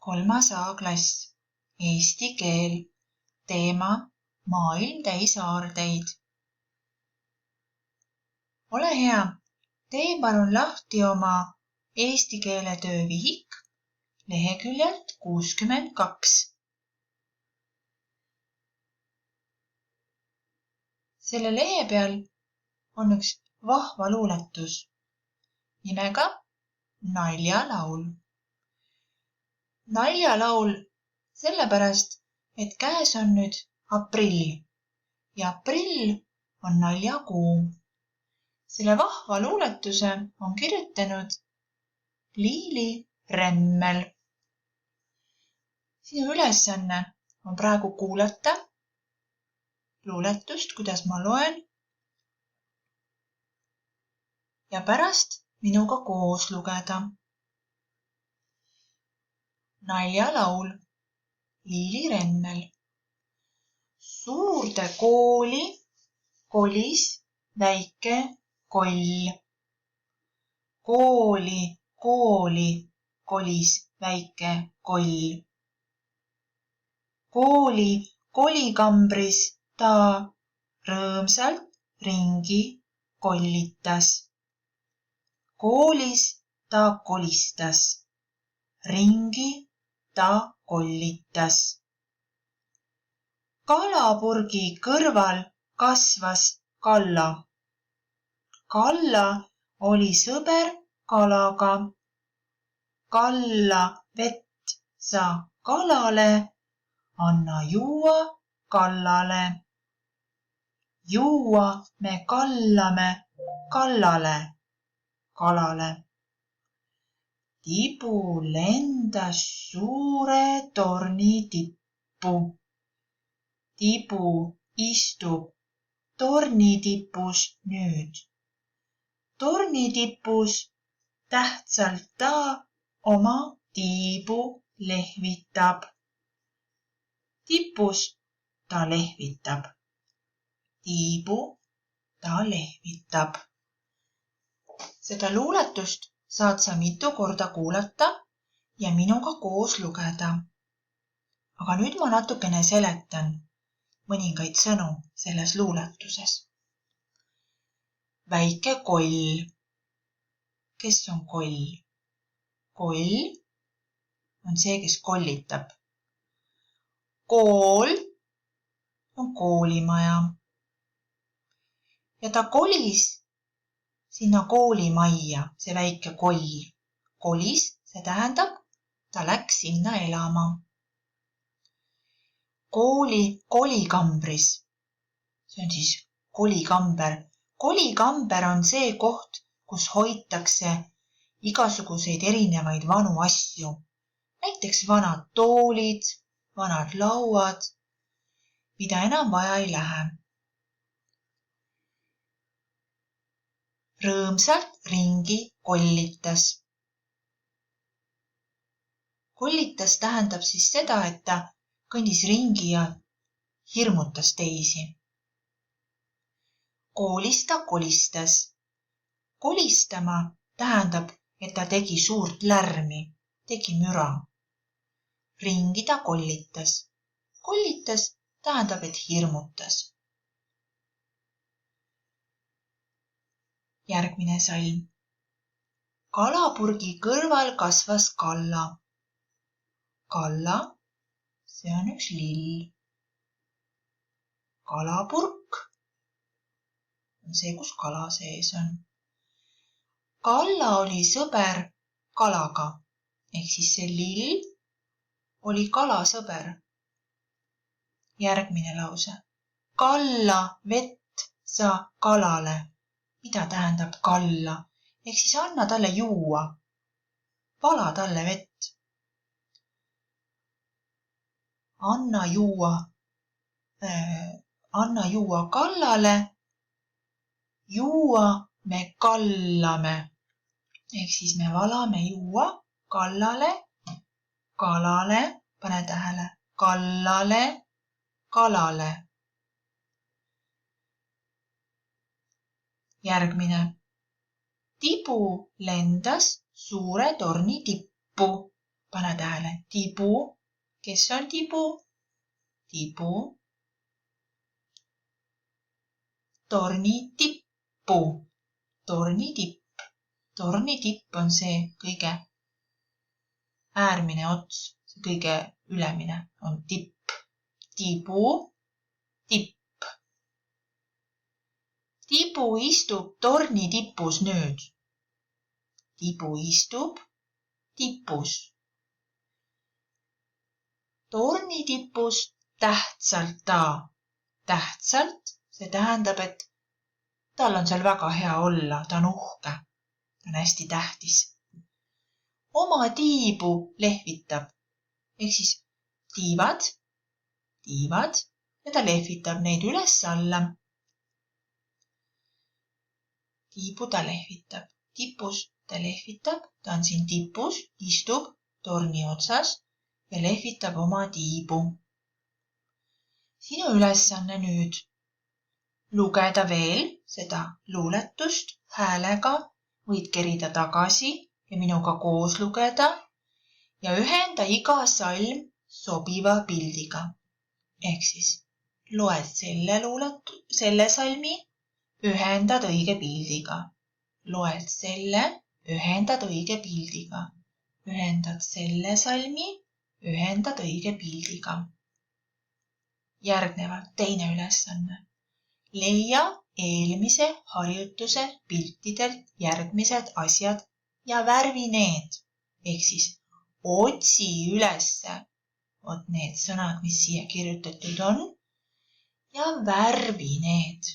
3. A-klass, eesti keel, teema maailm täis aardeid. Ole hea, tee palun lahti oma eesti keele töövihik leheküljelt 62. Selle lehe peal on üks vahva luuletus nimega Naljalaul. Naljalaul sellepärast, et käes on nüüd aprill ja aprill on naljakuu. Selle vahva luuletuse on kirjutanud Liili Remmel. Sinu ülesanne on praegu kuulata luuletust, kuidas ma loen, ja pärast minuga koos lugeda. Naljalaul, Liili Remmel. Suurde kooli kolis väike koll. Kooli kolis väike koll. Kooli kolikambris ta rõõmsalt ringi kollitas. Koolis ta kolistas, ringi ta kollitas. Kalapurgi kõrval kasvas kalla. Kalla oli sõber kalaga. Kalla vett sa kalale, anna juua kallale. Juua me kallame kallale, kalale. Tibu lendas suure torni tippu. Tibu istub tornitipus nüüd. Tornitipus tähtsalt ta oma tiibu lehvitab. Tipus ta lehvitab. Tiibu ta lehvitab. Seda luuletust saad sa mitu korda kuulata ja minuga koos lugeda. Aga nüüd ma natukene seletan mõningaid sõnu selles luuletuses. Väike koll. Kes on koll? Koll on see, kes kollitab. Kool on koolimaja. Ja ta kolis sinna koolimajja, see väike koll. Kolis, see tähendab, ta läks sinna elama. Kooli kolikambris. See on siis kolikamber. Kolikamber on see koht, kus hoitakse igasuguseid erinevaid vanu asju. Näiteks vanad toolid, vanad lauad, mida enam vaja ei lähe. Rõõmsalt ringi kollitas. Kollitas tähendab siis seda, et ta kõndis ringi ja hirmutas teisi. Koolis ta kolistas. Kolistama tähendab, et ta tegi suurt lärmi, tegi müra. Ringi ta kollitas. Kollitas tähendab, et hirmutas. Järgmine salm. Kalapurgi kõrval kasvas kalla. Kalla, see on üks lill. Kalapurk on see, kus kala sees on. Kalla oli sõber kalaga, ehk siis see lill oli kalasõber. Järgmine lause. Kalla vett sa kalale. Mida tähendab kalla? Ehk siis anna talle juua. Vala talle vett. Anna juua kallale. Juua me kallame. Ehk siis me valame juua kallale, kalale, pane tähele, kallale, kalale. Järgmine. Tibu lendas suure torni tippu. pane tähele, tibu. Kes on tibu? Tibu. Tornitippu. Tornitipp. Tornitipp on see kõige äärmine ots, see kõige ülemine on tipp. Tibu, tipp. Tibu istub tornitipus nüüd. Tibu istub tipus. Tornitipus tähtsalt ta. Tähtsalt, see tähendab, et tal on seal väga hea olla, ta on uhke, ta on hästi tähtis. Oma tiibu lehvitab, ehk siis tiivad ja ta lehvitab neid üles-alla. Tiibu ta lehvitab, tipus ta lehvitab, ta on siin tipus, istub torni otsas ja lehvitab oma tiibu. Sinu ülesanne nüüd lugeda veel seda luuletust häälega, võid kerida tagasi ja minuga koos lugeda ja ühenda iga salm sobiva pildiga. Ehk siis loed selle salmi, ühendad õige pildiga. Loed selle, ühendad õige pildiga. Ühendad selle salmi, ühendad õige pildiga. Järgnevalt teine ülesanne. Leia eelmise harjutuse piltidelt järgmised asjad ja värvi need. Ehk siis otsi ülesse need sõnad, mis siia kirjutatud on ja värvi need.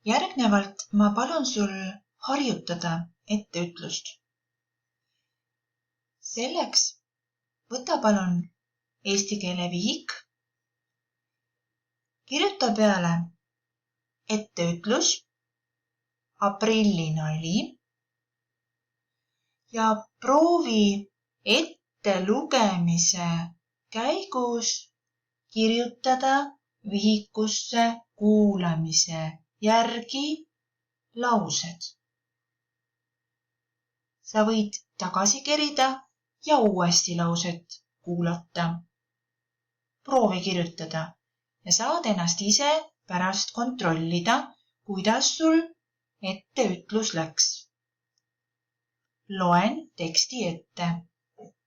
Järgnevalt ma palun sul harjutada etteütlust. Selleks võta palun eesti keele vihik, kirjuta peale etteütlus, aprillinali ja proovi ettelugemise käigus kirjutada vihikusse kuulamise järgi laused. Sa võid tagasi kerida ja uuesti lauset kuulata. Proovi kirjutada ja saad ennast ise pärast kontrollida, kuidas sul etteütlus läks. Loen teksti ette,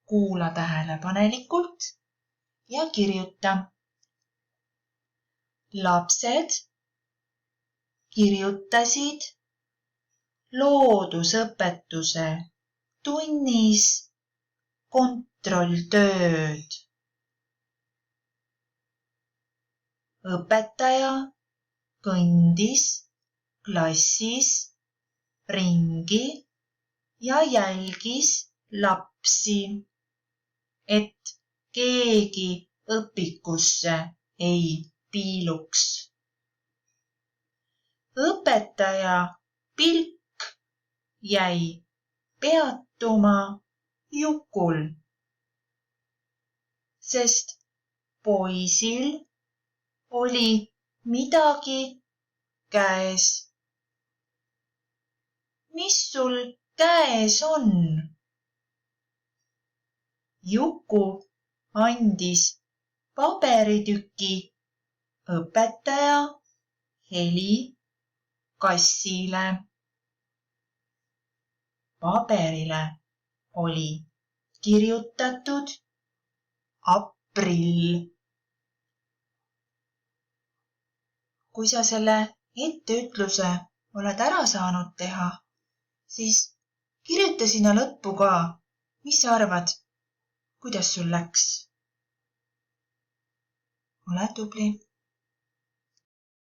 kuula tähelepanelikult ja kirjuta. Lapsed kirjutasid loodusõpetuse tunnis kontrolltööd. Õpetaja kõndis klassis ringi ja jälgis lapsi, et keegi õpikusse ei piiluks. Õpetaja pilk jäi peatuma Jukul, sest poisil oli midagi käes. Mis sul käes on? Juku andis paberitüki õpetaja helikassile. Paberile oli kirjutatud aprill. Kui sa selle etteütluse oled ära saanud teha, siis kirjuta sinna lõppu ka, mis sa arvad, kuidas sul läks. Ole tubli!